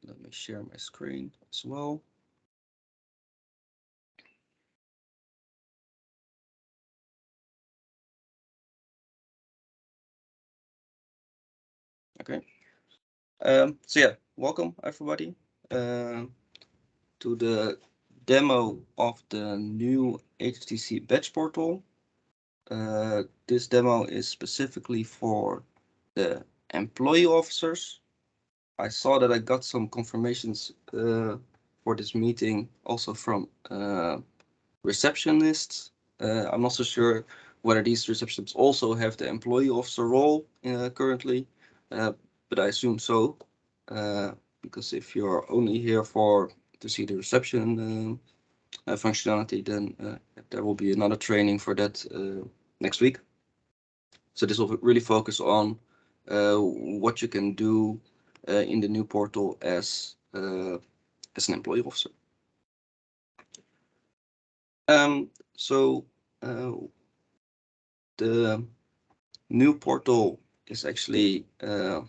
let me share my screen as well. Okay. So yeah, welcome everybody to the demo of the new HTC badge portal. This demo is specifically for the employee officers. I saw that I got some confirmations for this meeting also from receptionists. I'm not so sure whether these receptionists also have the employee officer role currently, but I assume so, because if you're only here to see the reception functionality, then there will be another training for that next week. So this will really focus on what you can do in the new portal as an employee officer. So the new portal is actually, it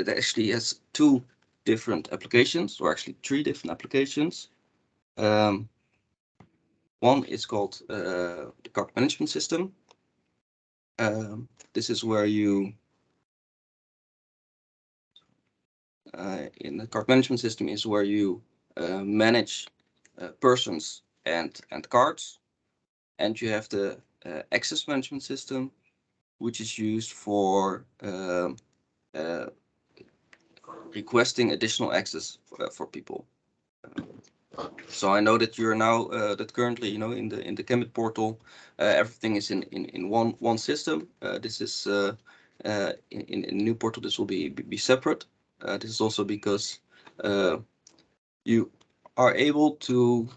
actually has two different applications, or actually three different applications. One is called the card management system. This is where you, in the card management system is where you manage persons and cards, and you have the access management system, which is used for requesting additional access for people. So I know that you're now that currently, in the Gambit portal, everything is in one system. This is in the new portal. This will be separate. This is also because you are able to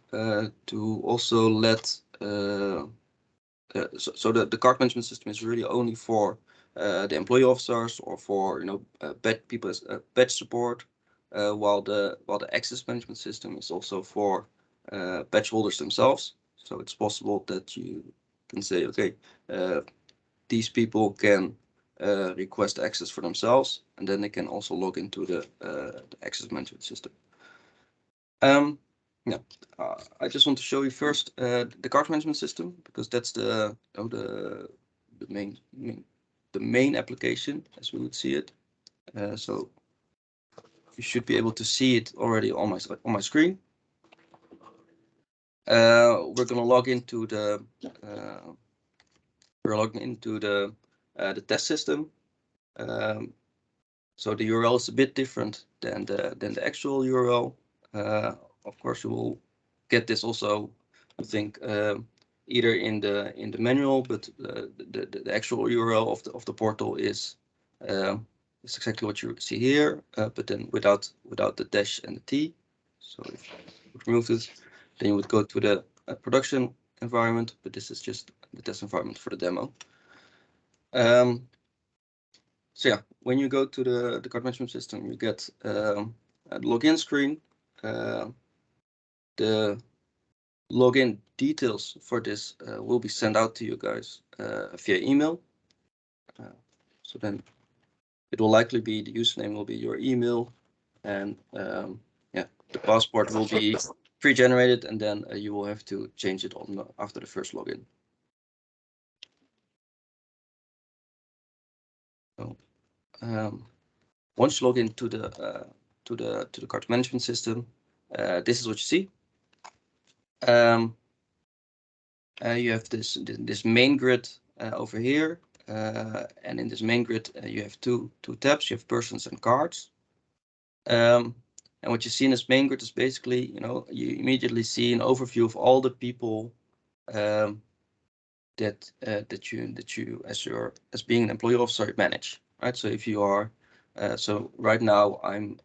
also let so the card management system is really only for the employee officers or for people as badge support, while the access management system is also for badge holders themselves. So it's possible that you can say, okay, these people can request access for themselves, and then they can also log into the access management system. Yeah, I just want to show you first the card management system, because that's the main application as we would see it. So you should be able to see it already on my screen. We're gonna log into the test system. So the URL is a bit different than the actual URL. Of course, you will get this also, I think, either in the manual, but the actual URL of the portal is exactly what you see here, but then without the dash and the T. So if you remove this, then you would go to the production environment, but this is just the test environment for the demo. So yeah, when you go to the card management system, you get a login screen. The login details for this will be sent out to you guys via email. So then it will likely be, the username will be your email, and yeah, the password will be pre-generated, and then you will have to change it on after the first login. So once you log into the card management system, this is what you see. You have this main grid over here, and in this main grid you have two tabs. You have persons and cards, and what you see in this main grid is basically, you immediately see an overview of all the people that you as being an employee officer manage, right? So if you are so right now I'm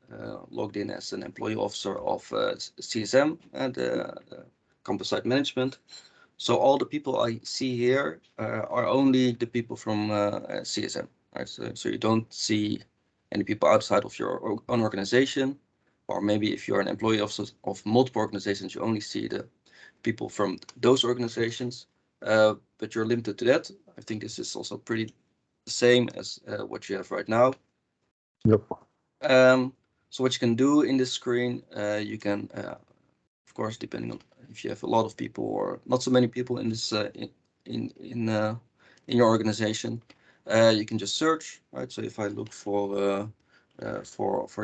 logged in as an employee officer of CSM and campus site management. So all the people I see here are only the people from CSM, right? So you don't see any people outside of your own organization, or maybe if you're an employee of multiple organizations, you only see the people from those organizations, but you're limited to that. I think this is also pretty the same as what you have right now. Yep. So what you can do in this screen, you can, of course, depending on if you have a lot of people or not so many people in this in your organization, you can just search, right? So if I look for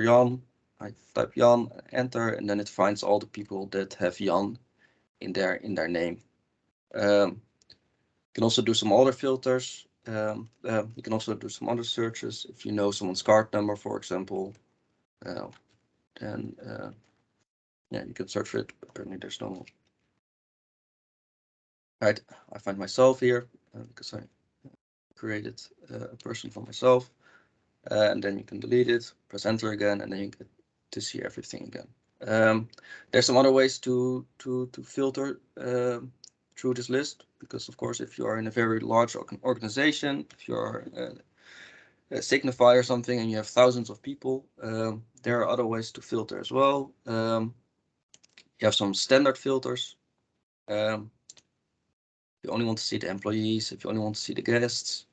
Jan, I type Jan, enter, and then it finds all the people that have Jan in their name. You can also do some other filters. You can also do some other searches. If you know someone's card number, for example, then yeah, you can search for it. Apparently, there's no. Right, I find myself here because I created a person for myself, and then you can delete it, press enter again, and then you get to see everything again. There's some other ways to filter through this list, because of course, if you are in a very large organization, if you are Signify or something and you have thousands of people, there are other ways to filter as well. You have some standard filters. If you only want to see the employees, if you only want to see the guests.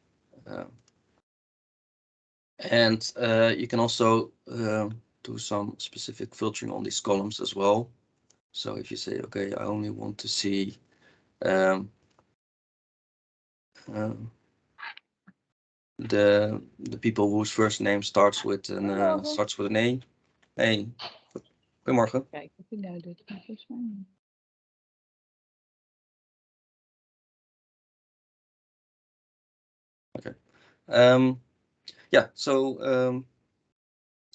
And you can also do some specific filtering on these columns as well. So if you say, okay, I only want to see the people whose first name starts with an A. Hey, goedemorgen. Kijk of hij nou doet, maar volgens mij niet. Okay. Yeah. So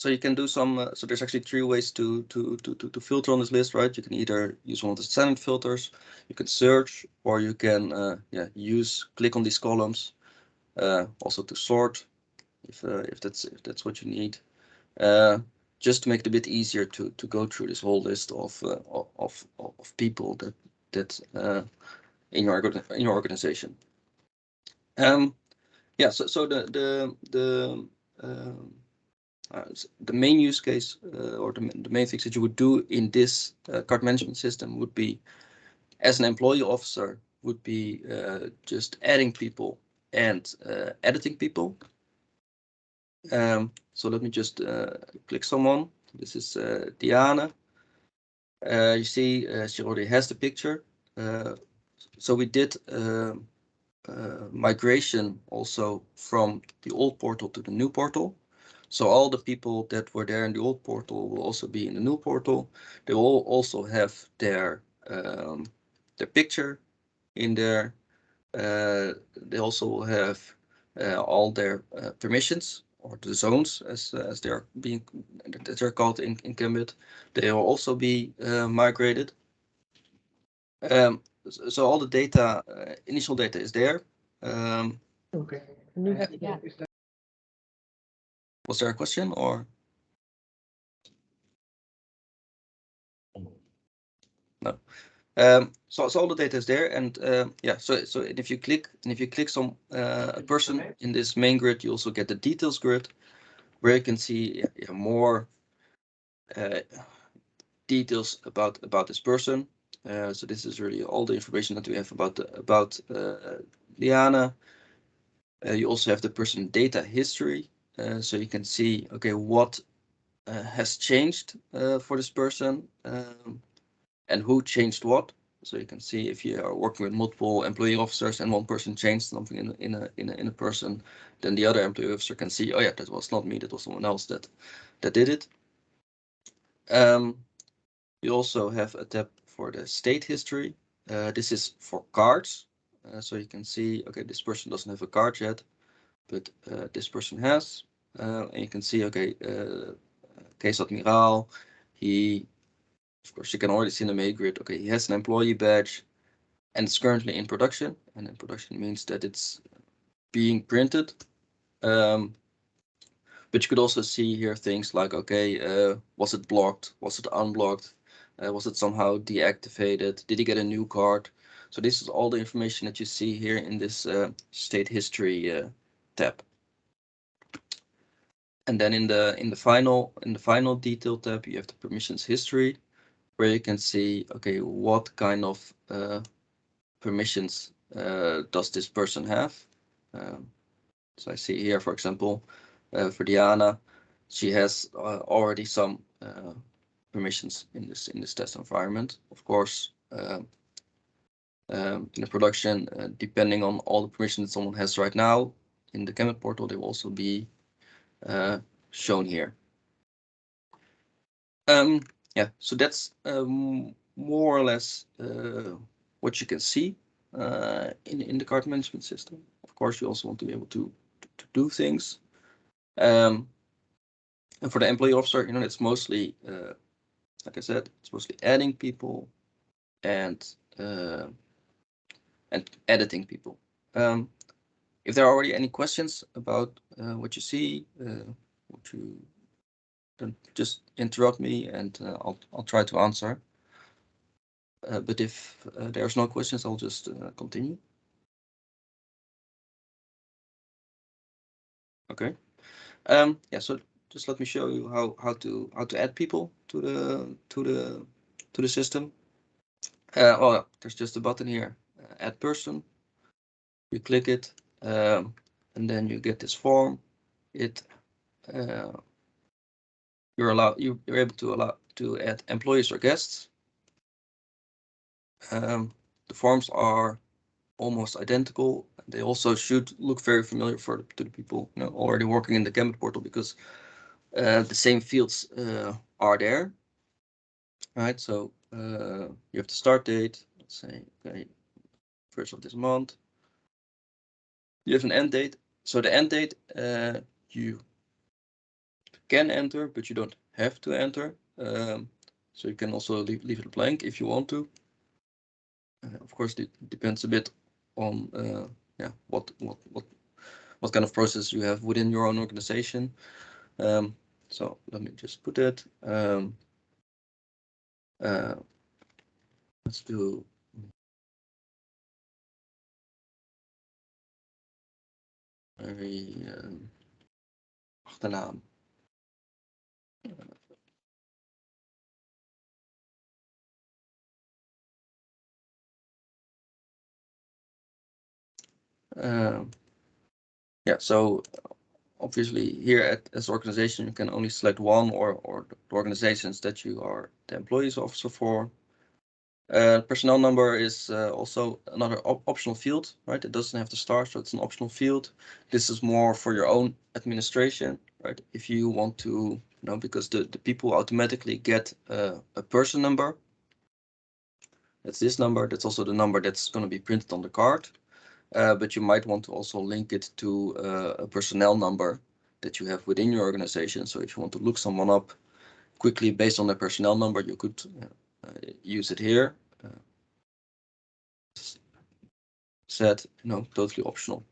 you can do some. So there's actually 3 ways to filter on this list, right? You can either use one of the standard filters, you can search, or you can click on these columns, also to sort, if that's what you need, just to make it a bit easier to go through this whole list of people that in your organization. Yeah. So the main use case or the main things that you would do in this card management system would be, as an employee officer, would be just adding people and editing people. So let me just click someone. This is Diana. You see she already has the picture. So we did migration also from the old portal to the new portal. So all the people that were there in the old portal will also be in the new portal. They will also have their picture in there. They also will have all their permissions, or the zones as they are being that they're called in Gambit. They will also be migrated. So all the data, initial data, is there. Okay. Ja. Was there a question or? No. So all the data is there, and yeah. So if you click some a person in this main grid, you also get the details grid, where you can see more details about this person. So this is really all the information that we have about Liana. You also have the person data history, so you can see, okay, what has changed for this person, and who changed what. So you can see if you are working with multiple employee officers and one person changed something in a person, then the other employee officer can see, oh yeah, that was not me, that was someone else that did it. You also have a tab for the state history. This is for cards. So you can see, okay, this person doesn't have a card yet, but this person has. And you can see, okay, Case Admiral, of course, you can already see in the main grid, okay, he has an employee badge and it's currently in production. And in production means that it's being printed. But you could also see here things like, okay, was it blocked? Was it unblocked? Was it somehow deactivated? Did he get a new card? So this is all the information that you see here in this state history tab. And then in the final detail tab, you have the permissions history, where you can see, okay, what kind of permissions does this person have? So I see here, for example, for Diana, she has already some permissions in this test environment. Of course, in the production, depending on all the permissions someone has right now in the Kemet portal, they will also be shown here. Yeah, so that's more or less what you can see in the card management system. Of course, you also want to be able to do things. And for the employee officer, it's mostly, like I said, it's mostly adding people and editing people. If there are already any questions about what you see, what you don't, just interrupt me and I'll try to answer. But if there's no questions, I'll just continue. Okay. Yeah. So just let me show you how to add people to the system. Oh, there's just a button here, add person. You click it, and then you get this form. It you're able to add employees or guests. The forms are almost identical. They also should look very familiar to the people already working in the Kemet portal, because the same fields are there. Right, so you have the start date, let's say, okay, 1st of this month. You have an end date. So the end date you can enter, but you don't have to enter. So you can also leave it blank if you want to. Of course, it depends a bit on yeah, what kind of process you have within your own organization. So let me just put it. Let's do very achternaam. Yeah, so obviously here as organization, you can only select one or the organizations that you are the employees officer for. Personnel number is also another optional field, right? It doesn't have to start, so it's an optional field. This is more for your own administration, right? If you want to, because the people automatically get a person number. That's this number. That's also the number that's going to be printed on the card. But you might want to also link it to a personnel number that you have within your organization. So if you want to look someone up quickly based on their personnel number, you could use it here. Set, totally optional.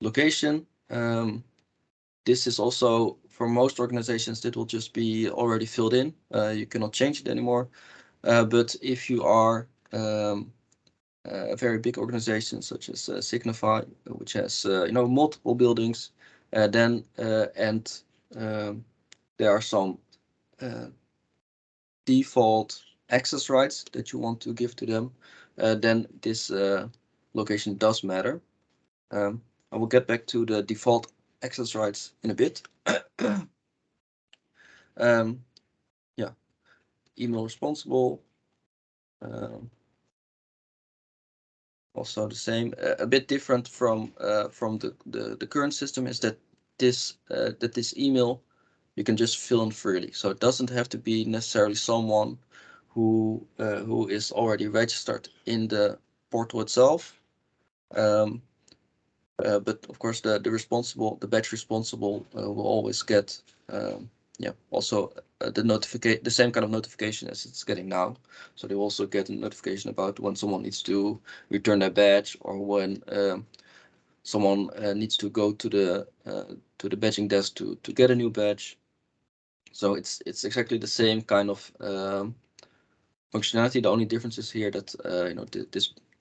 Location. This is also, for most organizations, that will just be already filled in. You cannot change it anymore. But if you are a very big organization such as Signify, which has multiple buildings, then and there are some default access rights that you want to give to them, then this location does matter. I will get back to the default access rights in a bit. Yeah, email responsible. Also the same. A bit different from the current system is that this email you can just fill in freely. So it doesn't have to be necessarily someone who is already registered in the portal itself. But of course, the batch responsible will always get also the same kind of notification as it's getting now. So they will also get a notification about when someone needs to return their badge, or when someone needs to go to the badging desk to get a new badge. So it's exactly the same kind of functionality. The only difference is here that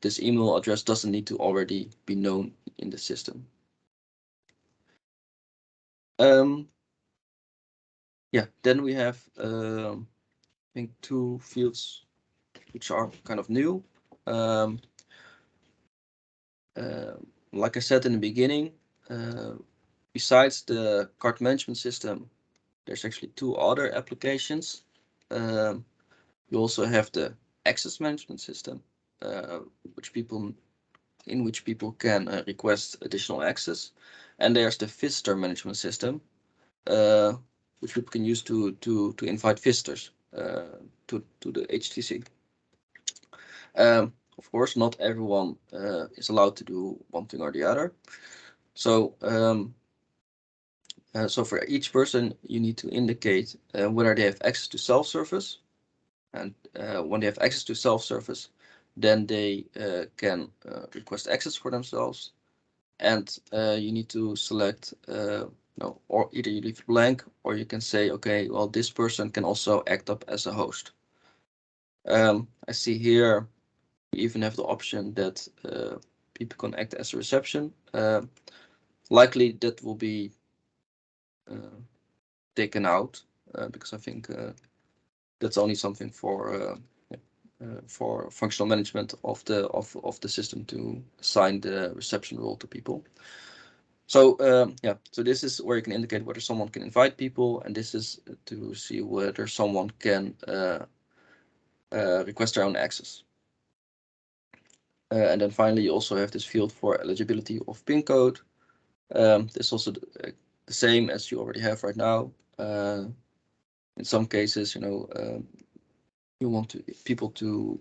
this email address doesn't need to already be known in the system. Yeah, then we have I think 2 fields which are kind of new. Like I said in the beginning, besides the card management system, there's actually two other applications. You also have the access management system, in which people can request additional access, and there's the visitor management system, which people can use to invite visitors to the HTC. Of course, not everyone is allowed to do one thing or the other. So for each person, you need to indicate whether they have access to self-service. And when they have access to self-service, then they can request access for themselves. And you need to select, no, or either you leave it blank, or you can say, okay, well, this person can also act up as a host. I see here we even have the option that people can act as a reception. Likely that will be taken out because I think that's only something for functional management of the system to assign the reception role to people. So so this is where you can indicate whether someone can invite people, and this is to see whether someone can request their own access. And then finally, you also have this field for eligibility of PIN code. This is also the same as you already have right now. In some cases, you want people to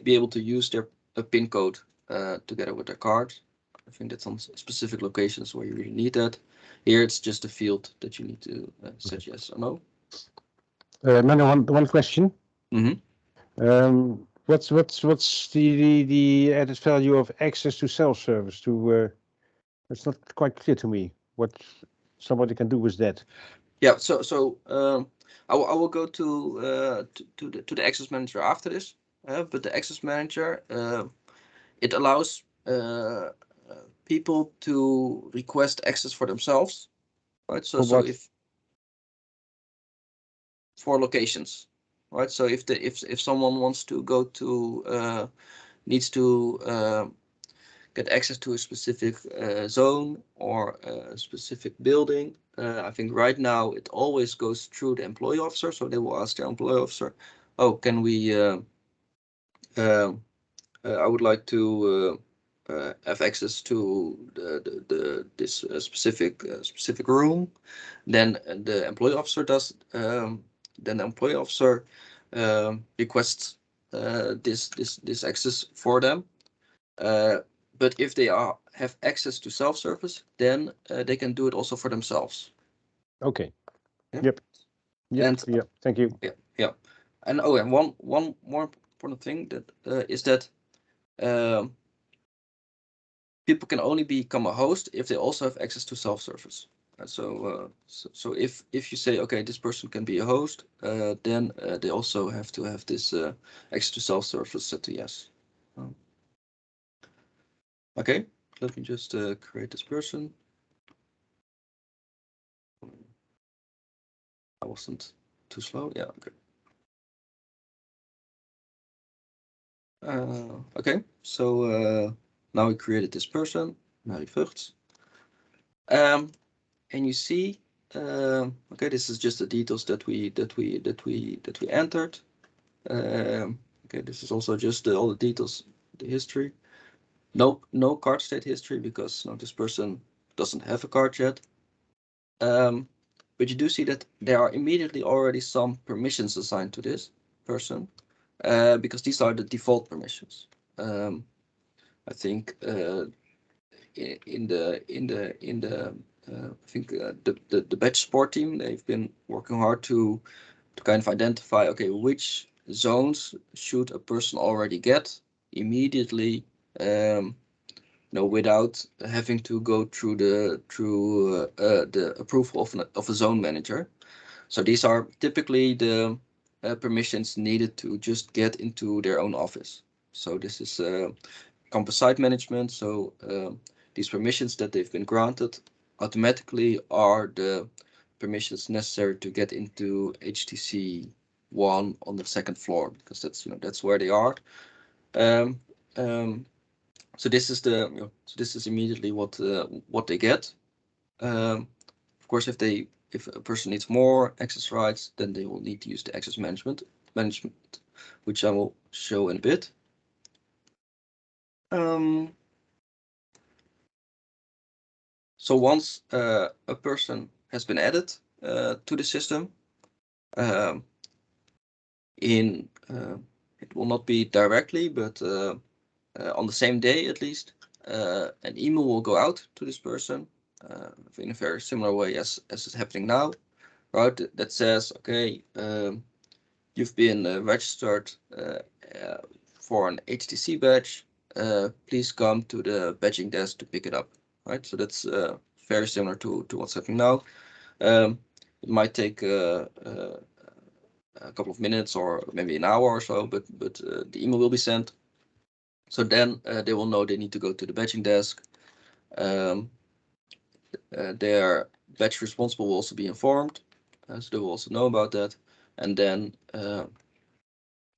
be able to use their PIN code together with their card. I think that's on specific locations where you really need that. Here, it's just a field that you need to set yes or no. Menno, one question. Mm-hmm. What's the added value of access to self-service? It's not quite clear to me what somebody can do with that. Yeah. So I will go to the access manager after this. But the access manager it allows people to request access for themselves, right? So For what? if for locations, right? So if someone wants to go to needs to get access to a specific zone or a specific building, I think right now it always goes through the employee officer. So they will ask their employee officer, "Oh, can we? I would like to have access to this specific room." Then the employee officer does. Then the employee officer requests this access for them. But if they have access to self-service, then they can do it also for themselves. Okay. Yeah. Yep. And yeah. Thank you. yeah. And and one more important thing that is that people can only become a host if they also have access to self-service. So if you say, okay, this person can be a host, then they also have to have this access to self-service set to yes. Okay, let me just create this person. I wasn't too slow. Yeah, okay. Okay, so now we created this person, Mary Vugts. And you see, okay, this is just the details that we entered. Okay, this is also just all the details, the history. No card state history because this person doesn't have a card yet. But you do see that there are immediately already some permissions assigned to this person because these are the default permissions. I think in the I think the batch sport team, they've been working hard to kind of identify, okay, which zones should a person already get immediately, without having to go through the approval of a zone manager. So these are typically the permissions needed to just get into their own office. So this is campus site management. So these permissions that they've been granted automatically are the permissions necessary to get into HTC 1 on the second floor, because that's where they are. So this is the so this is immediately what they get. Of course, if a person needs more access rights, then they will need to use the access management, which I will show in a bit. So once a person has been added to the system, it will not be directly, but on the same day at least, an email will go out to this person in a very similar way as is happening now, right? That says, okay, you've been registered for an HTC badge. Please come to the badging desk to pick it up, right? So that's very similar to what's happening now. It might take a couple of minutes or maybe an hour or so, but the email will be sent. So then they will know they need to go to the badging desk. Their badge responsible will also be informed, so they will also know about that. And then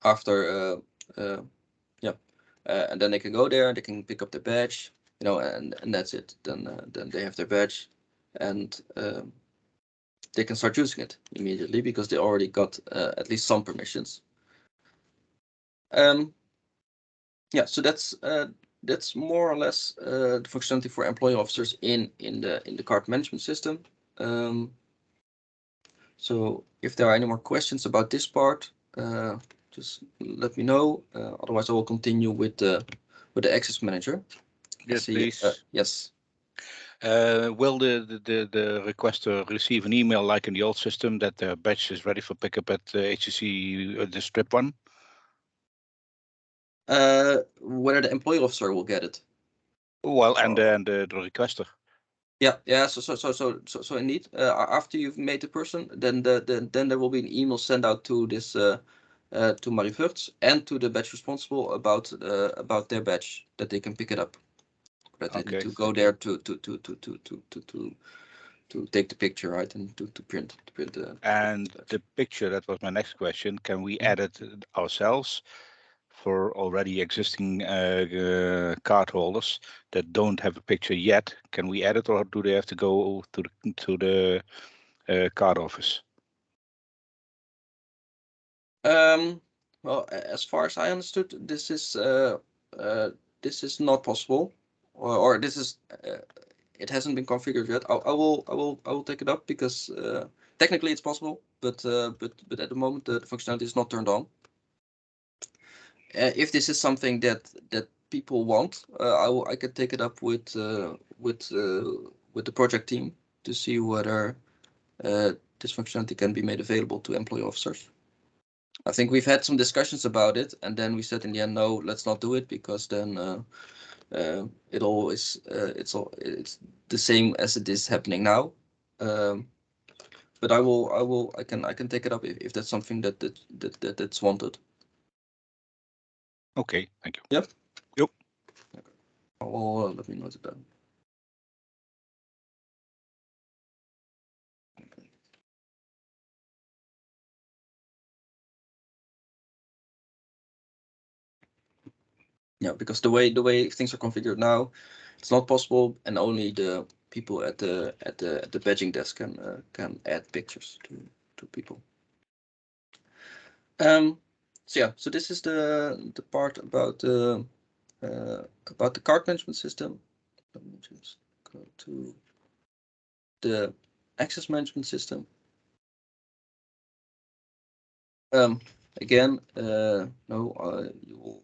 after, and then they can go there. They can pick up their badge, and that's it. Then they have their badge, and they can start using it immediately because they already got at least some permissions. So that's more or less the functionality for employee officers in the card management system. So if there are any more questions about this part, just let me know. Otherwise, I will continue with the access manager. Yes, please. Yes. Will the requester receive an email like in the old system that the badge is ready for pickup at HTC, the strip one? Whether the employee officer will get it. Well, and the requester. Yeah. So indeed, after you've made the person, then then there will be an email sent out to this to Marie Vugts and to the badge responsible about their badge, that they can pick it up. That they need to go there to take the picture, right, and to print the. And the picture, that was my next question. Can we add it ourselves for already existing card holders that don't have a picture yet? Can we add it, or do they have to go to the card office? Well, as far as I understood, this is not possible, or this is it hasn't been configured yet. I will take it up because technically it's possible, but at the moment the functionality is not turned on. If this is something that people want, I can take it up with the project team to see whether this functionality can be made available to employee officers. I think we've had some discussions about it, and then we said in the end, no, let's not do it, because then it's the same as it is happening now. But I can take it up if that's something that's wanted. Okay, thank you. Yep. Yep. Oh, let me note it down. Yeah, because the way things are configured now, it's not possible, and only the people at the badging desk can add pictures to people. So yeah, so this is the part about the card management system. Let me just go to the access management system. Again, no, you will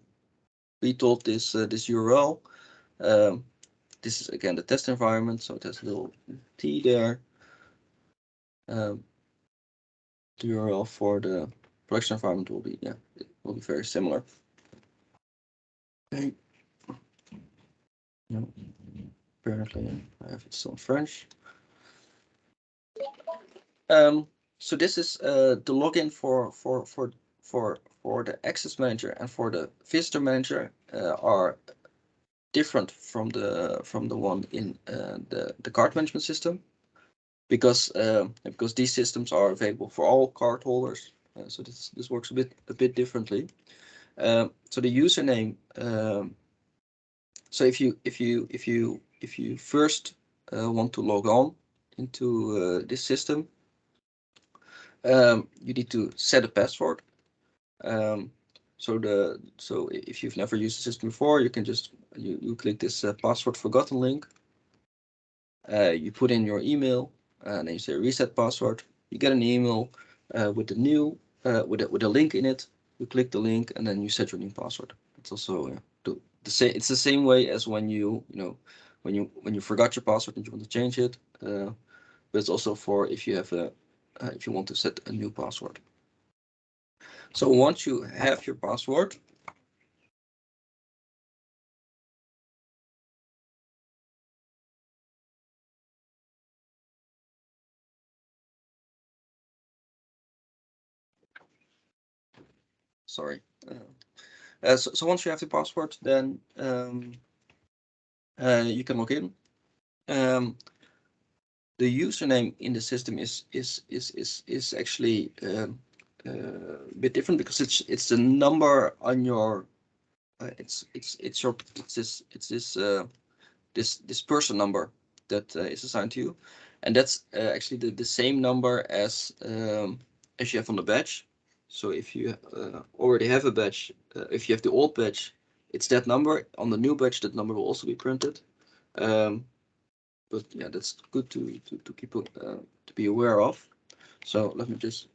be told this URL. This is again the test environment, so it has a little T there. The URL for the production environment will be it will be very similar. Okay. No, apparently I have it still in French. So this is the login for the access manager and for the visitor manager are different from the one in the card management system, because these systems are available for all card holders. So this works a bit differently. So the username So if you first want to log on into this system, you need to set a password. So if you've never used the system before, you can just you click this password forgotten link. You put in your email, and then you say reset password. You get an email with the new with a link in it. You click the link, and then you set your new password. It's also the same. It's the same way as when you when you forgot your password and you want to change it. But it's also for if you have if you want to set a new password. So once you have your password, sorry. So once you have the password, then you can log in. The username in the system is actually a bit different because it's the number on your it's this person number that is assigned to you, and that's actually the same number as you have on the badge. So if you already have a badge, if you have the old badge, it's that number. On the new badge, that number will also be printed. But yeah, that's good to keep to be aware of. So let me just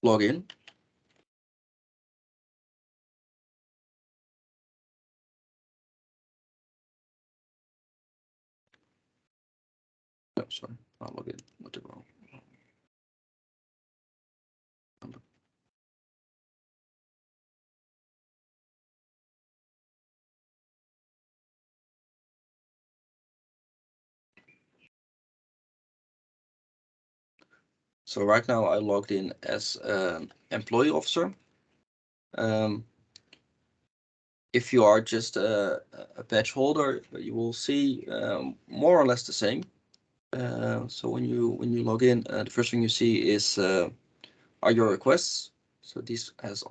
log in. No, sorry, I'll log in with the wrong number. So right now I logged in as employee officer. If you are just a badge holder, you will see more or less the same. So when you log in, the first thing you see is are your requests. So this is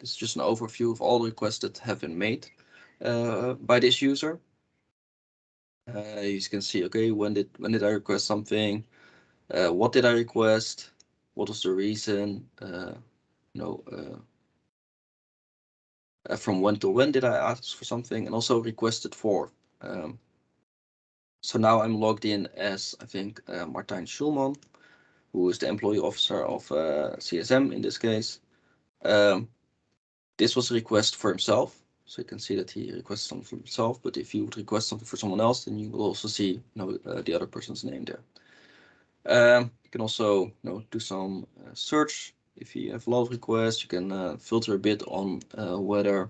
just an overview of all the requests that have been made by this user. You can see, okay, when did I request something? What did I request? What was the reason? From when to when did I ask for something, and also requested for. So now I'm logged in as, I think, Martijn Schulman, who is the employee officer of CSM in this case. This was a request for himself. So you can see that he requested something for himself, but if you would request something for someone else, then you will also see the other person's name there. You can also do some search. If you have a lot of requests, you can filter a bit on whether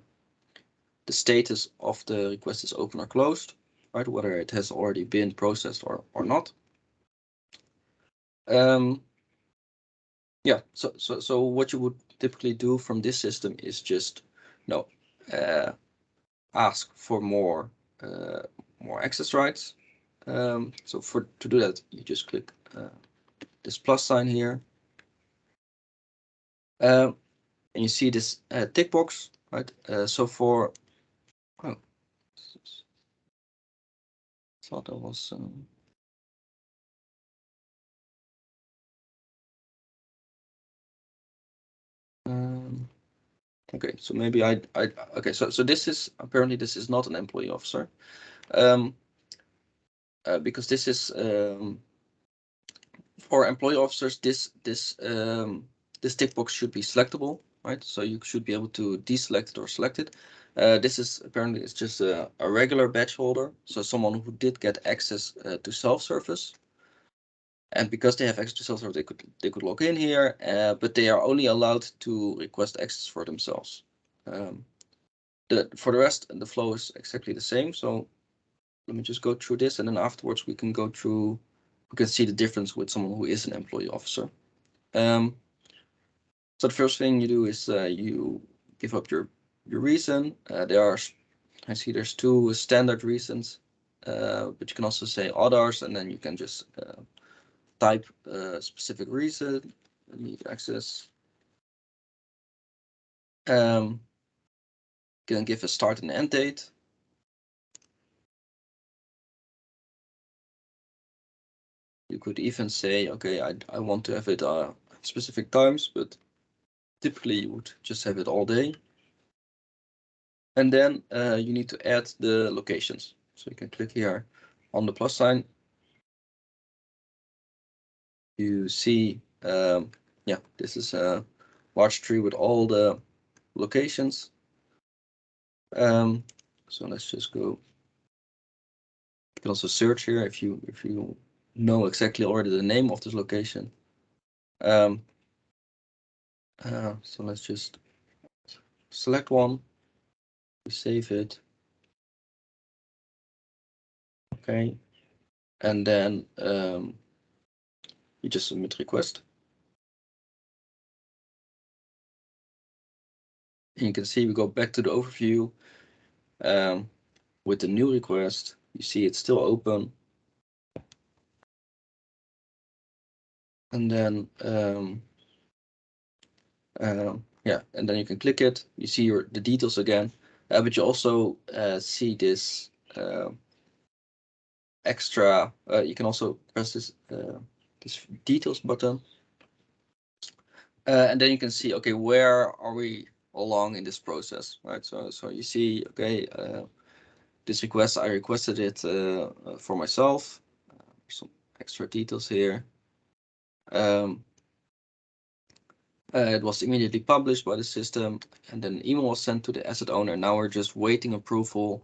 the status of the request is open or closed, right? Whether it has already been processed or not. Yeah, so what you would typically do from this system is just ask for more access rights. So to do that, you just click this plus sign here, and you see this tick box, right? So for thought that was okay, so maybe okay, so this is apparently this is not an employee officer, because this is for employee officers, this tick box should be selectable, right? So you should be able to deselect it or select it. This is apparently it's just a regular badge holder, so someone who did get access to self-service. And because they have access to self-service, they could log in here, but they are only allowed to request access for themselves. For the rest, the flow is exactly the same. So let me just go through this, and then afterwards we can see the difference with someone who is an employee officer. So the first thing you do is you give up your reason. I see there's two standard reasons, but you can also say others, and then you can just type a specific reason. I need access. can give a start and end date. You could even say, okay, I want to have it specific times, but typically you would just have it all day. And then you need to add the locations. So you can click here on the plus sign. You see, yeah, this is a large tree with all the locations. So let's just go. You can also search here if you know exactly already the name of this location. So let's just select one. We save it. Okay, and then you just submit request. And you can see we go back to the overview. With the new request, you see it's still open. And then yeah, and then you can click it. You see the details again, but you also see this extra. You can also press this details button, and then you can see, okay, where are we along in this process, right? So you see, okay, this request, I requested it for myself. Some extra details here. It was immediately published by the system, and then an email was sent to the asset owner. Now we're just waiting approval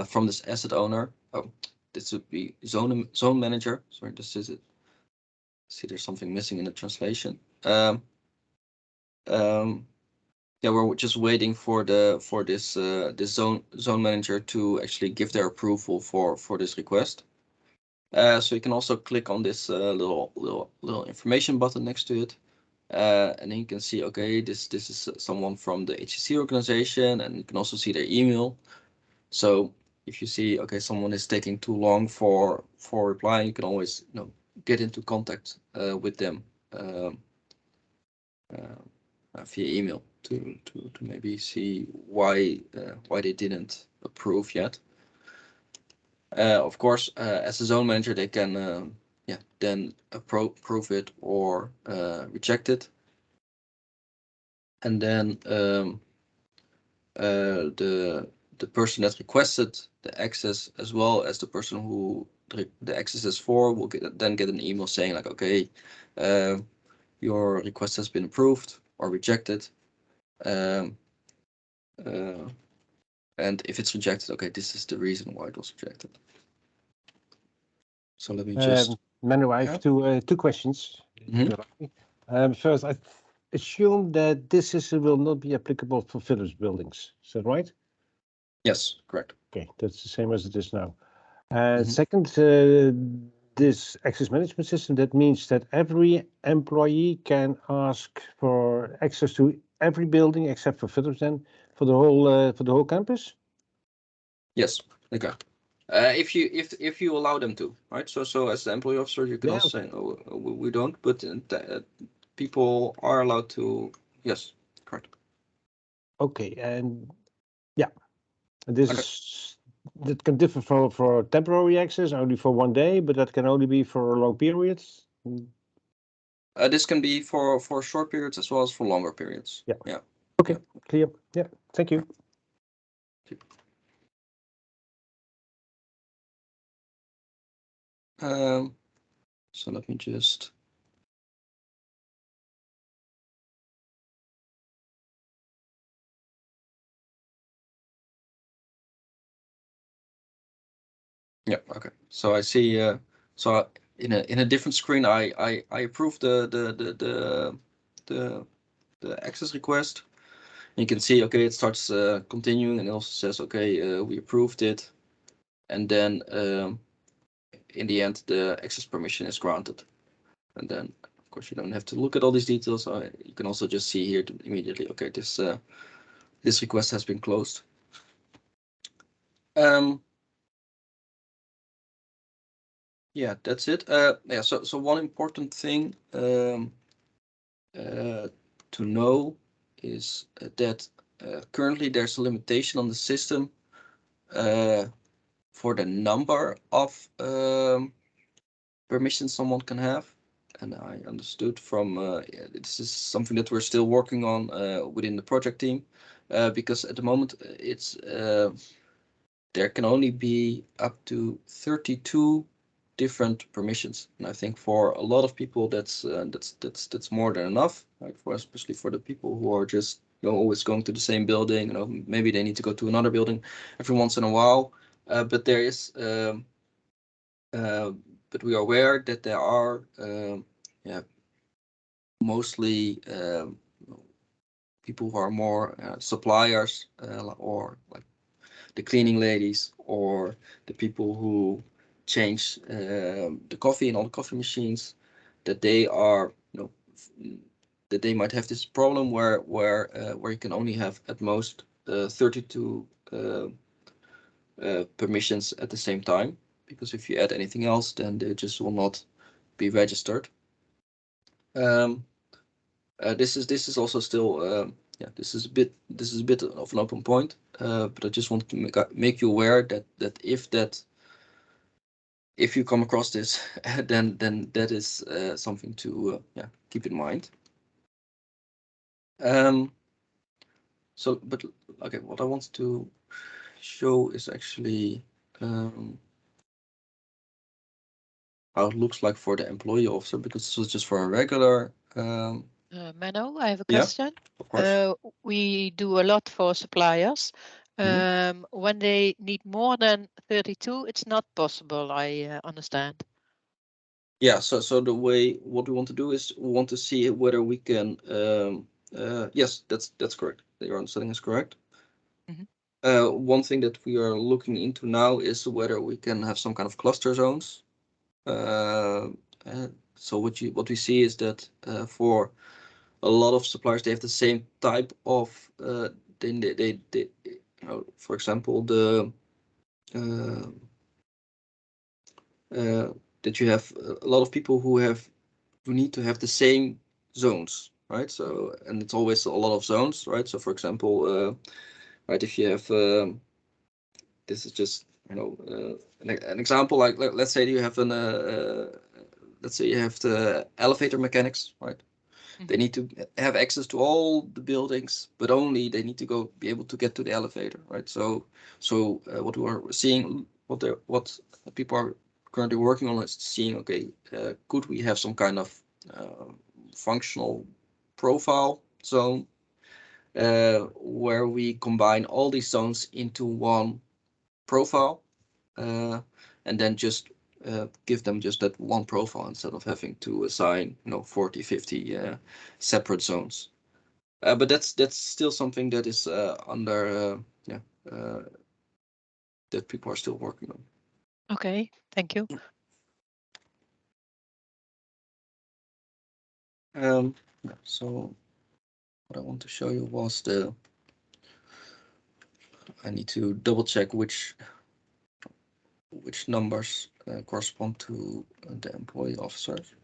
from this asset owner. Oh, this would be zone manager. Sorry, this is it. See, there's something missing in the translation. Yeah, we're just waiting for this this zone manager to actually give their approval for this request. So you can also click on this little information button next to it. And then you can see, okay, this is someone from the HTC organization, and you can also see their email. So if you see, okay, someone is taking too long for replying, you can always get into contact with them via email to maybe see why they didn't approve yet. Of course, as a zone manager, they can yeah, then approve it or reject it. And then the person that requested the access, as well as the person who the access is for, will then get an email saying like, okay, your request has been approved or rejected. And if it's rejected, okay, this is the reason why it was rejected. So let me just. Manu, I have two questions. First, I assume that this system will not be applicable for village buildings. Is that right? Yes, correct. Okay, that's the same as it is now. And Mhm. second, this access management system, that means that every employee can ask for access to every building except for village, then for the whole campus? Yes, okay. If you allow them to, right? So as the employee officer, you can Yeah. also say, no, we don't, but people are allowed to. Yes, correct. Okay, and yeah, this Okay. is that can differ for temporary access only for one day, but that can only be for long periods. This can be for short periods as well as for longer periods. Yeah. Yeah. Okay, clear. Yeah, thank you. So let me just. Yeah. Okay. So I see. So in a different screen, I approve the access request. You can see, okay, it starts continuing, and it also says, okay, we approved it, and then in the end, the access permission is granted. And then, of course, you don't have to look at all these details. You can also just see here immediately, okay, this request has been closed. Yeah, that's it. Yeah, so one important thing to know is that currently there's a limitation on the system for the number of permissions someone can have. And I understood from this is something that we're still working on within the project team, because at the moment it's there can only be up to 32 different permissions, and I think for a lot of people that's more than enough. Like for especially for the people who are just always going to the same building. Maybe they need to go to another building every once in a while. But there is but we are aware that there are mostly people who are more suppliers or like the cleaning ladies or the people who change the coffee in all the coffee machines, that they are that they might have this problem where you can only have at most 32 permissions at the same time, because if you add anything else, then they just will not be registered. This is also still this is a bit of an open point, but I just want to make you aware that if you come across this, then that is something to keep in mind. So, but okay, what I want to show is actually how it looks like for the employee officer, because this was just for a regular. Menno, I have a Yeah, question. of course. We do a lot for suppliers. When they need more than 32, it's not possible, I understand. Yeah, so the way what we want to do is we want to see whether we can yes, that's correct. Your understanding is correct. One thing that we are looking into now is whether we can have some kind of cluster zones. So what we see is that for a lot of suppliers, they have the same type of they for example the that you have a lot of people who need to have the same zones, right? So, and it's always a lot of zones, right? So for example, right, if you have this is just an example, like let's say you have let's say you have the elevator mechanics, right? They need to have access to all the buildings, but only they need to be able to get to the elevator, right? So what we are seeing, what people are currently working on is seeing, okay, could we have some kind of functional profile zone where we combine all these zones into one profile, and then just give them just that one profile instead of having to assign 40, 50 separate zones. But that's still something that is under that people are still working on. Okay, thank you. So what I want to show you was I need to double check which numbers correspond to the employee officers.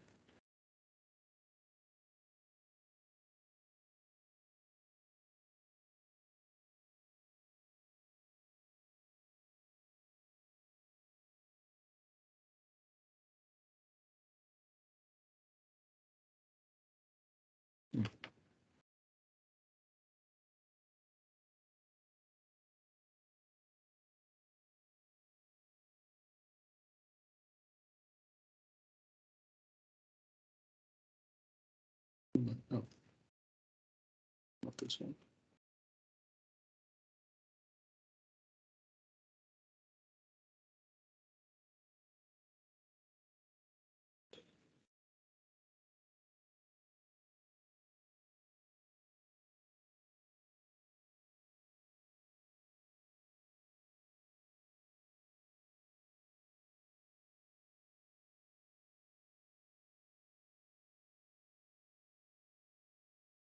No, not this one.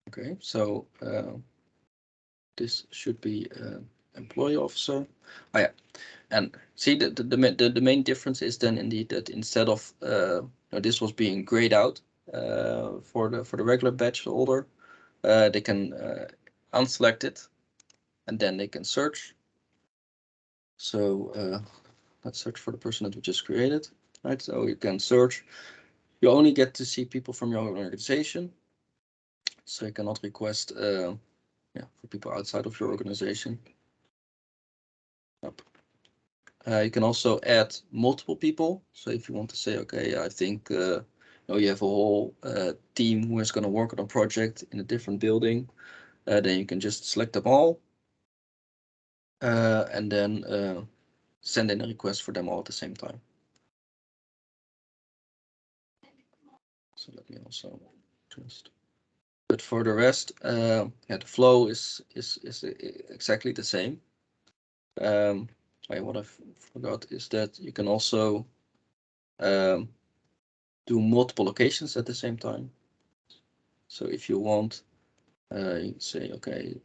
Okay, so this should be employee officer. Oh, yeah, and see the main difference is then indeed that instead of this was being grayed out for the regular badge holder, they can unselect it and then they can search. So let's search for the person that we just created, right? So you can search. You only get to see people from your organization. So you cannot request for people outside of your organization. Yep. You can also add multiple people. So if you want to say, okay, I think you have a whole team who is going to work on a project in a different building, then you can just select them all and then send in a request for them all at the same time. So let me also just. But for the rest, the flow is exactly the same. What I forgot is that you can also do multiple locations at the same time. So if you want, you say, okay,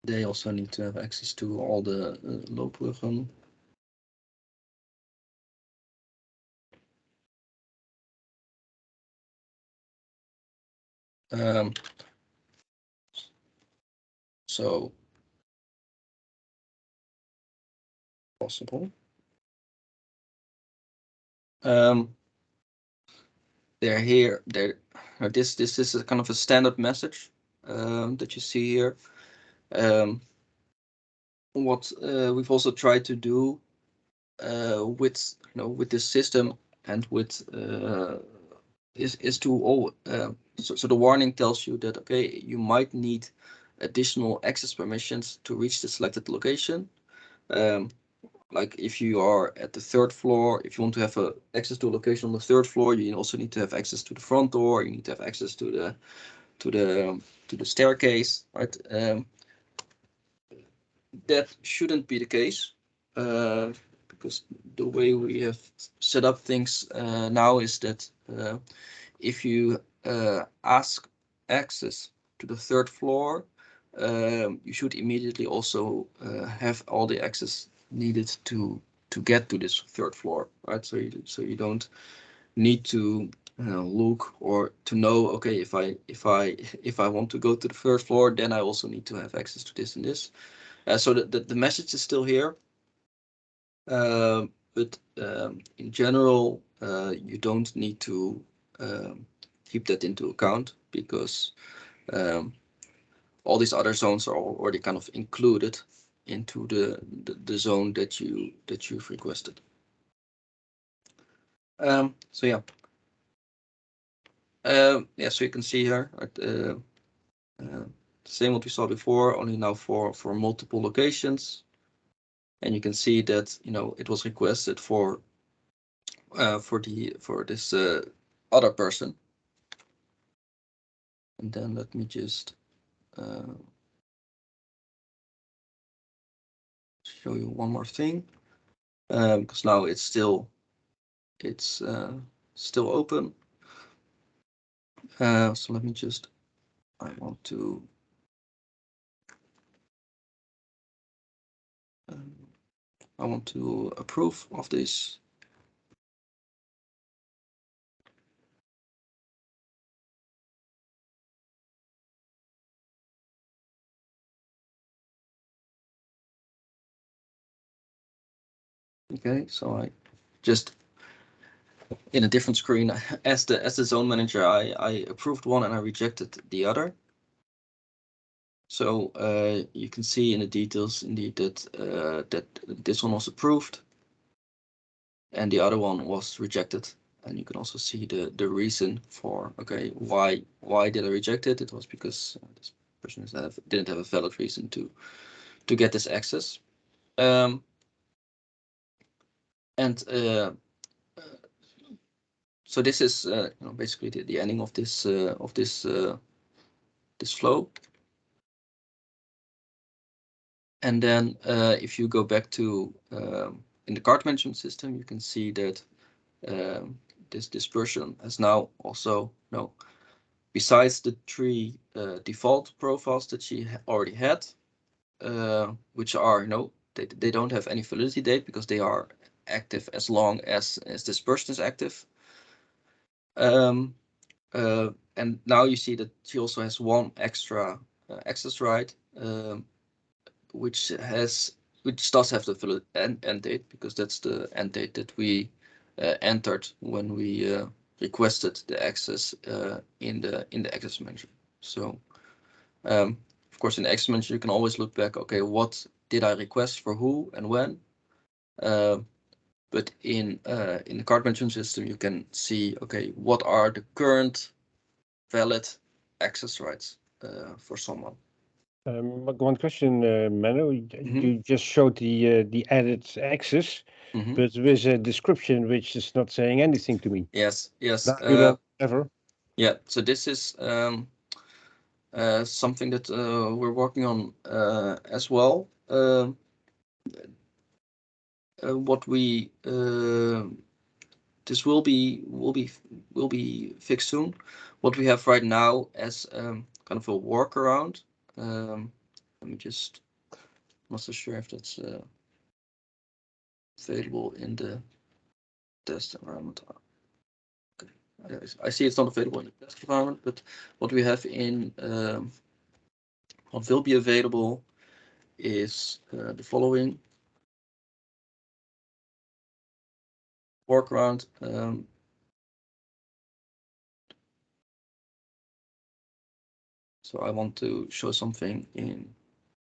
they also need to have access to all the loopbruggen. So possible. They're here. This is a kind of a standard message that you see here. What we've also tried to do with this system and with is to so the warning tells you that okay, you might need additional access permissions to reach the selected location. Like if you are at the 3rd floor, if you want to have access to a location on the 3rd floor, you also need to have access to the front door. You need to have access to the staircase, right? That shouldn't be the case because the way we have set up things now is that if you ask access to the 3rd floor, you should immediately also have all the access needed to get to this 3rd floor, right? So you don't need to look or to know, okay, if I want to go to the 3rd floor, then I also need to have access to this and this. So the message is still here, but in general, you don't need to keep that into account because all these other zones are already kind of included into the zone that you've requested. So yeah. So you can see here same what we saw before, only now for multiple locations, and you can see that it was requested for this other person. And then let me just show you one more thing, because now it's still open. So let me just, I want to approve of this. Okay, so I just in a different screen as the zone manager, I approved one and I rejected the other. So you can see in the details indeed that this one was approved and the other one was rejected. And you can also see the reason for, okay, why did I reject it? It was because this person didn't have a valid reason to get this access. So this is basically the ending of this this flow. And then if you go back to in the card management system, you can see that this person has now also besides the 3 default profiles that she already had, which are they don't have any validity date because they are active as long as this person is active. And now you see that she also has one extra access right, which does have the valid end date, because that's the end date that we entered when we requested the access in the access manager. So of course, in the access manager you can always look back. Okay, what did I request for who and when? But in the card management system, you can see, okay, what are the current valid access rights for someone. One question, Manu. You just showed the added access, but with a description which is not saying anything to me. Yes. Ever. Yeah. So this is something that we're working on as well. What we this will be fixed soon. What we have right now as kind of a workaround. Let me just. I'm not so sure if that's available in the test environment. Okay, I see it's not available in the test environment, but what we have in what will be available is the following workaround. So I want to show something in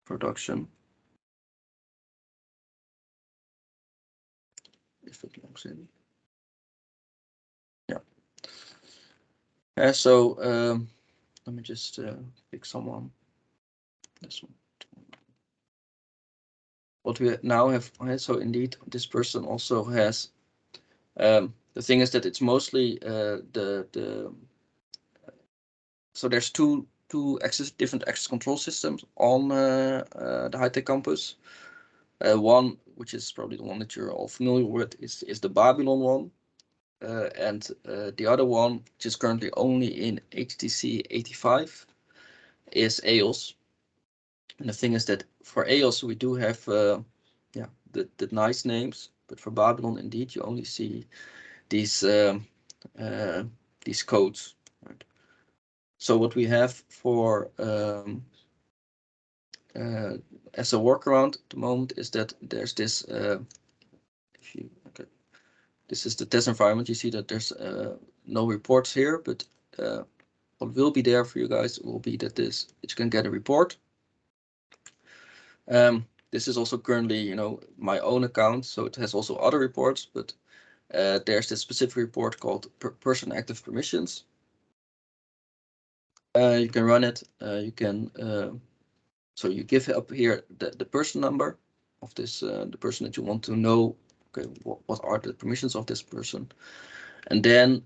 production. If it logs in. Yeah. So let me just pick someone. This one. What we now have, so indeed, this person also has. The thing is that it's mostly so there's two different access control systems on the high-tech campus. One, which is probably the one that you're all familiar with, is the Babylon one. And the other one, which is currently only in HTC 85, is EOS. And the thing is that for EOS we do have the nice names, but for Babylon indeed you only see these codes. Right? So what we have for as a workaround at the moment is that there's this. This is the test environment. You see that there's no reports here, but what will be there for you guys will be that you can get a report. This is also currently, my own account, so it has also other reports, but there's this specific report called person active permissions. You can run it. You can so you give up here the person number of this the person that you want to know. Okay, what are the permissions of this person, and then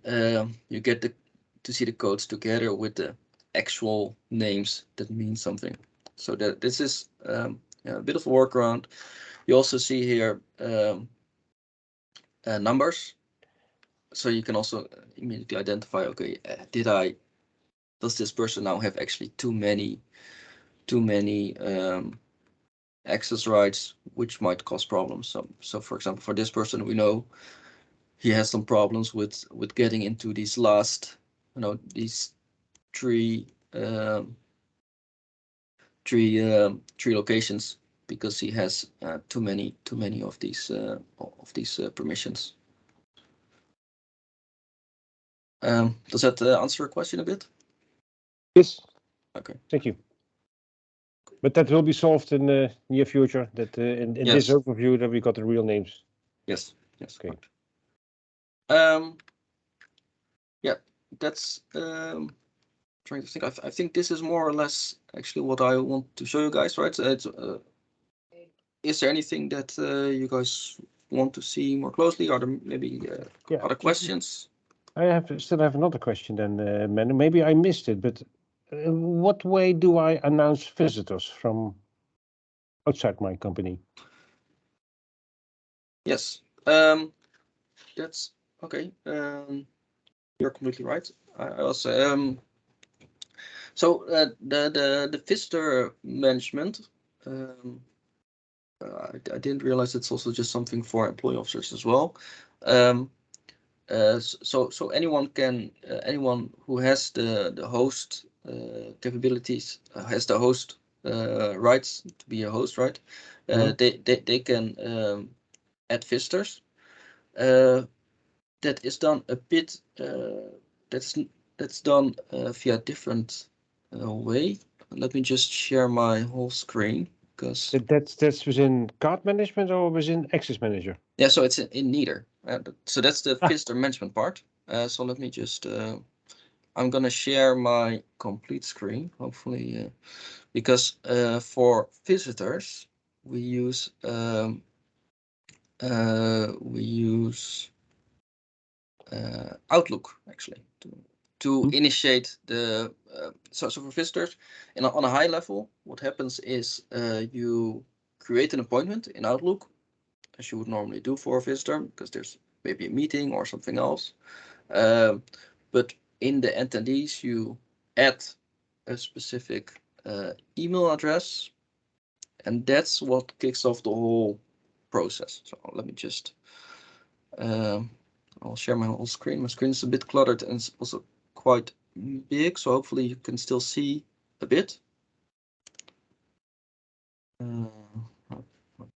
you get to see the codes together with the actual names that mean something. So that this is a bit of a workaround. You also see here numbers, so you can also immediately identify. Okay, does this person now have actually too many access rights, which might cause problems. So for example, for this person, we know he has some problems with getting into these last, these three locations, because he has too many of these permissions. Does that answer your question a bit? Yes. Okay. Thank you. But that will be solved in the near future. That in Yes. this overview that we got the real names. Yes. Okay. Right. Yeah, that's trying to think. I think this is more or less actually what I want to show you guys, right? So it's, is there anything that you guys want to see more closely? Are there maybe other questions? I still have another question then, Manu. Maybe I missed it, but what way do I announce visitors from outside my company? Yes, that's okay. You're completely right. I also so the visitor management. I didn't realize it's also just something for employee officers as well. So anyone who has the host capabilities, has the host rights to be a host, right? They can add visitors. That is done a bit. That's done via different way. Let me just share my whole screen because That's within card management or within Access Manager? yeah, so it's in neither. So that's the visitor management part. So let me just. I'm gonna share my complete screen, hopefully, because for visitors we use Outlook actually to initiate the so for visitors on a high level. What happens is you create an appointment in Outlook as you would normally do for a visitor because there's maybe a meeting or something else. But in the attendees, you add a specific email address, and that's what kicks off the whole process. So let me just, I'll share my whole screen. My screen is a bit cluttered and it's also quite big, so hopefully you can still see a bit.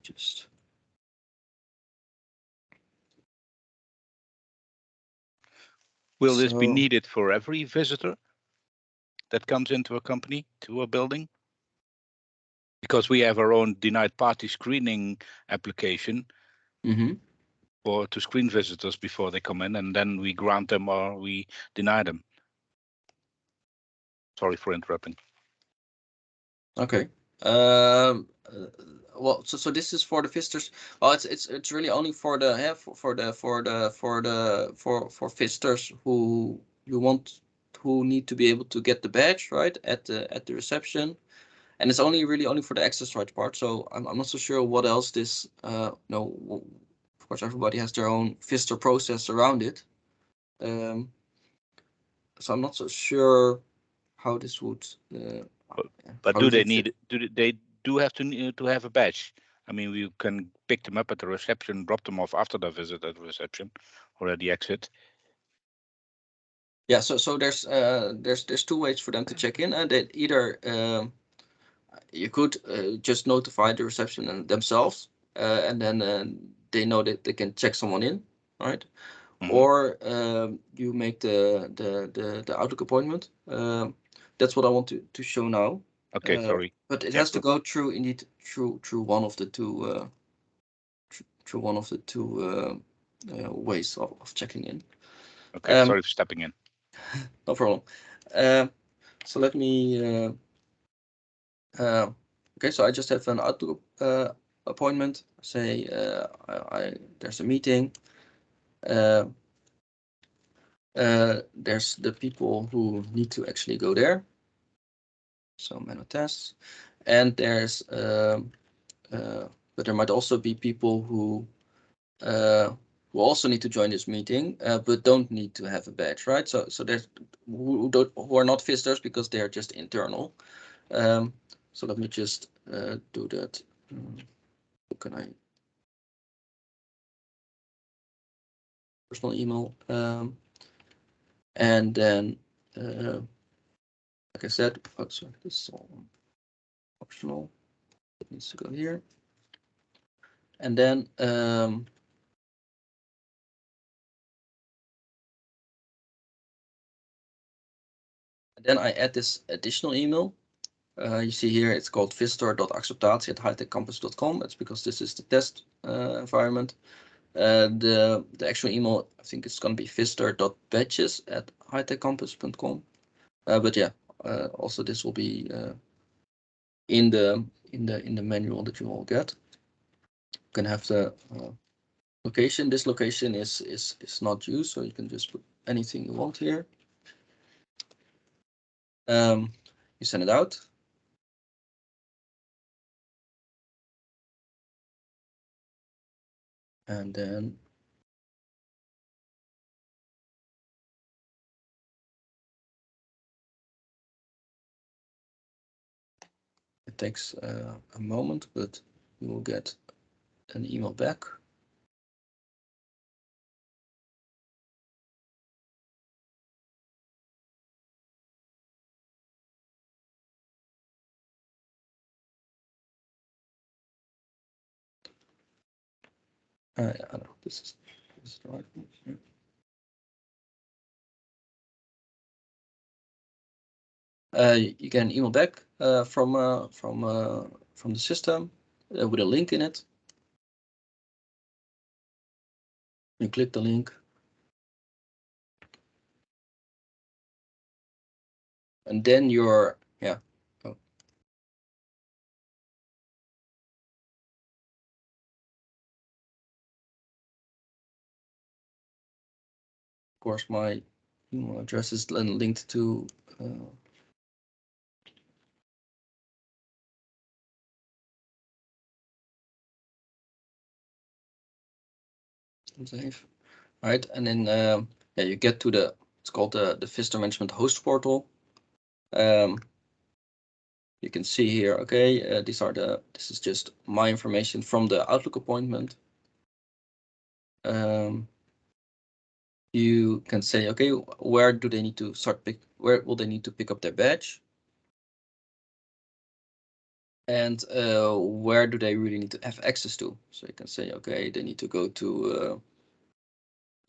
Just. Will this be needed for every visitor that comes into a company, to a building? Because we have our own denied party screening application for to screen visitors before they come in, and then we grant them or we deny them. Sorry for interrupting. Okay. Well, so this is for the visitors. Well, it's really only for the for visitors who need to be able to get the badge right at the reception, and it's really only for the access rights part. So I'm not so sure what else this no. Of course, everybody has their own visitor process around it. So I'm not so sure how this would. But do they need? They do have to have a badge? I mean, we can pick them up at the reception, drop them off after the visit at the reception or at the exit. Yeah, so there's two ways for them to check in, and that either you could just notify the reception themselves, and then they know that they can check someone in, right? Or you make the Outlook appointment. That's what I want to show now. Okay, sorry. But it has to go through indeed through one of the two ways of checking in. Okay, sorry for stepping in. No problem. So let me. Okay, so I just have an Outlook appointment. Say there's a meeting. There's the people who need to actually go there. So manual tests, and there's but there might also be people who also need to join this meeting, but don't need to have a badge, right? So there's who are not visitors because they are just internal. So let me just do that. How can I? Personal email, and then like I said, oh sorry, this is all optional. It needs to go here, and then I add this additional email. You see here it's called visitor.acceptatie@hightechcampus.com. That's because this is the test environment. The actual email, I think it's going to be visitor.badges@hightechcampus.com. But yeah, also this will be in the manual that you all get. You can have the location. This location is not used, so you can just put anything you want here. You send it out. And then it takes a moment, but you will get an email back. I know this is the right one. Yeah. You get an email back from the system with a link in it. You click the link, and then you're Of course, my email address is then linked to. Save. Right, and then yeah, you get to it's called the visitor management host portal. You can see here, okay, this is just my information from the Outlook appointment. You can say, okay, where do they need to where will they need to pick up their badge? And where do they really need to have access to? So you can say, okay, they need to go to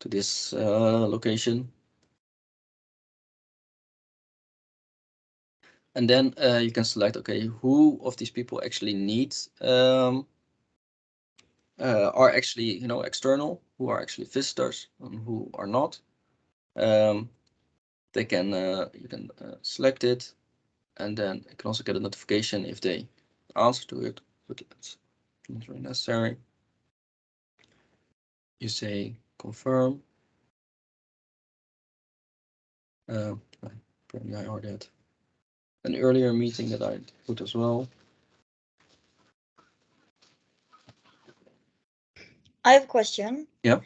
this location. And then you can select, okay, who of these people actually needs are actually, external, who are actually visitors and who are not. They can you can select it, and then you can also get a notification if they answer to it, but it's not really necessary. You say confirm. Probably I already had an earlier meeting that I put as well. I have a question. Yeah.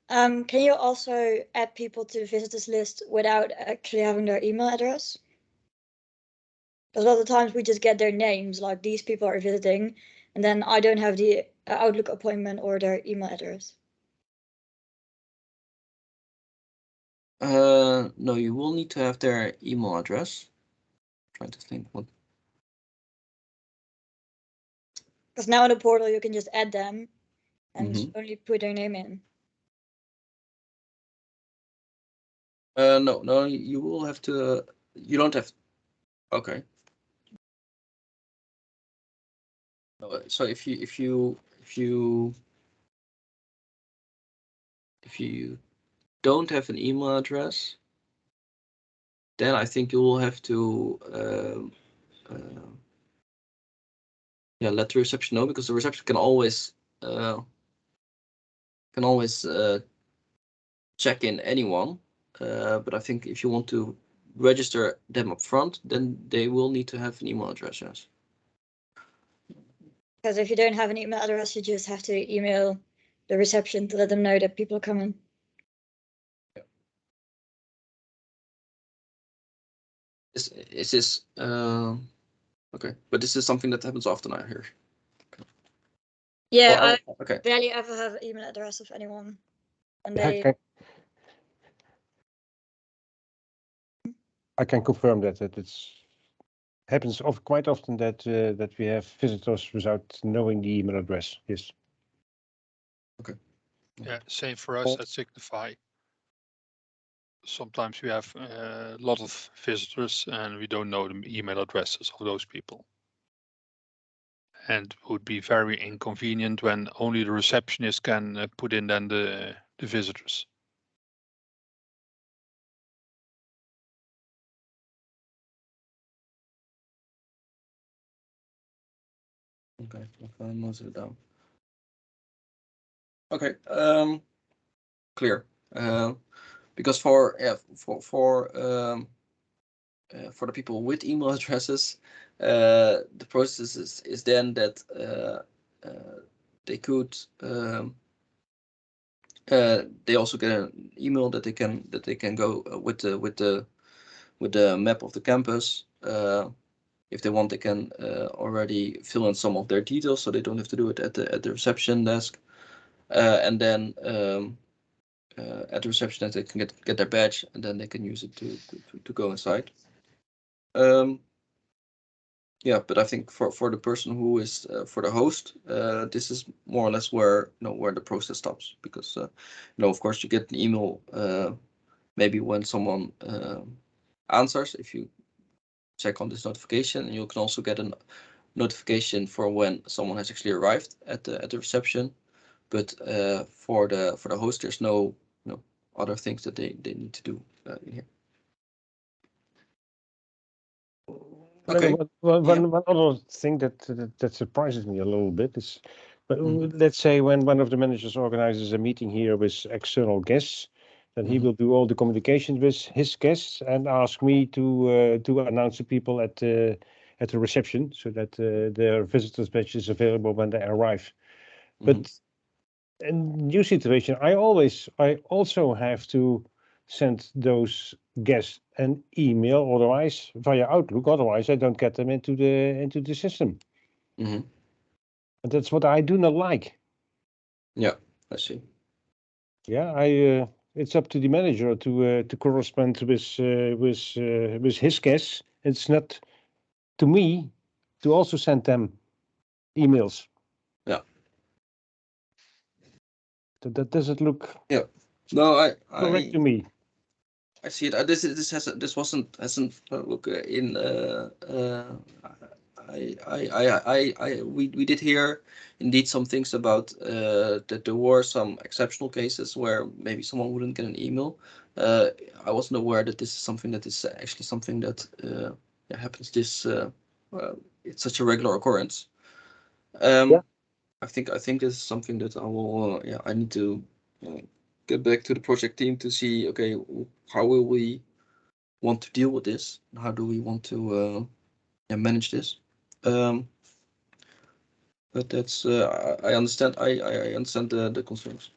Can you also add people to the visitors list without actually having their email address? Because a lot of times we just get their names, like these people are visiting, and then I don't have the Outlook appointment or their email address. No, you will need to have their email address. Trying to think what. Because now in the portal you can just add them and Mhm. only put their name in. No, you will have to. You don't have. Okay. So if you don't have an email address, then I think you will have to let the reception know, because the reception can always check in anyone. But I think if you want to register them up front, then they will need to have an email address. Yes. Because if you don't have an email address, you just have to email the reception to let them know that people are coming. Is this okay? But this is something that happens often, I hear. Yeah, Okay. I barely ever have an email address of anyone. And I can confirm that it's happens quite often that that we have visitors without knowing the email address. Yes. Okay. Yeah, same for us at Signify. Sometimes we have a lot of visitors and we don't know the email addresses of those people. And would be very inconvenient when only the receptionist can put in then the visitors. Okay, I'll note it down. Okay, clear. Because for the people with email addresses, the process is then that they could they also get an email that they can go with the map of the campus. If they want, they can already fill in some of their details, so they don't have to do it at the reception desk. And then at the reception desk, they can get their badge, and then they can use it to go inside. Yeah, but I think for the person who is for the host, this is more or less where where the process stops, because of course you get an email maybe when someone answers. If you check on this notification, you can also get a notification for when someone has actually arrived at the reception. But for the host, there's no other things that they need to do in here. Okay. One other thing that surprises me a little bit is, let's say when one of the managers organizes a meeting here with external guests, then he will do all the communications with his guests and ask me to announce the people at the reception so that their visitors badge is available when they arrive. But in new situation, I also have to send those guests an email, otherwise via Outlook. Otherwise, I don't get them into the system. And that's what I do not like. Yeah, I see. Yeah, it's up to the manager to correspond with his guests. It's not to me to also send them emails. Yeah. That doesn't look No, correct to me. I see it. This hasn't look in. We did hear indeed some things about that there were some exceptional cases where maybe someone wouldn't get an email. I wasn't aware that this is something that is actually something that happens. It's such a regular occurrence. I think this is something that I will. I need to get back to the project team to see. Okay, how will we want to deal with this? How do we want to manage this? But that's I understand. I understand the concerns.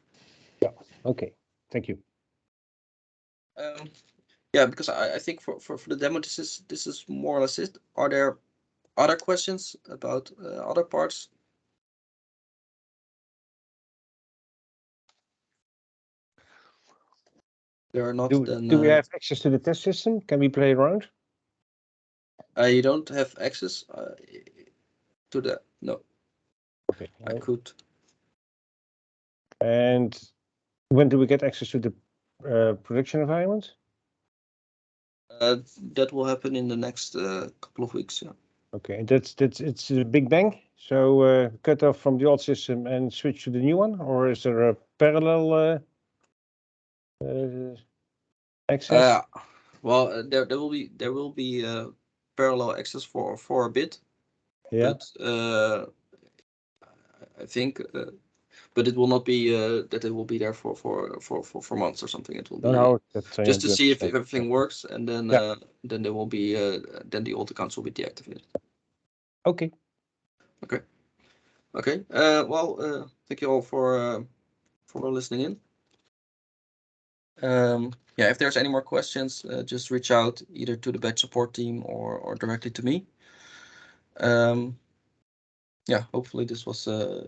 Yeah. Okay. Thank you. Yeah, because I think for the demo, this is more or less it. Are there other questions about other parts? There are not. Do we have access to the test system? Can we play around? You don't have access to that. No. Okay. I could. And when do we get access to the production environment? That will happen in the next couple of weeks. Yeah. Okay, it's a big bang. So cut off from the old system and switch to the new one, or is there a parallel access? Well, there will be parallel access for a bit. Yeah. But I think, but it will not be that it will be there for months or something. It will be just to see if everything works, and then there will be then the old accounts will be deactivated. Okay. Okay. Well, thank you all for listening in. Yeah, if there's any more questions, just reach out either to the batch support team or directly to me. Yeah, hopefully this was a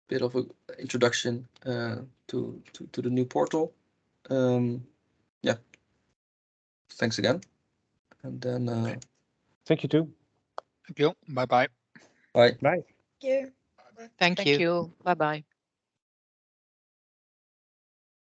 bit of an introduction to the new portal. Yeah, thanks again, and then thank you too. Thank you. Bye bye. Bye. Bye. Thank you. Thank you. Bye bye.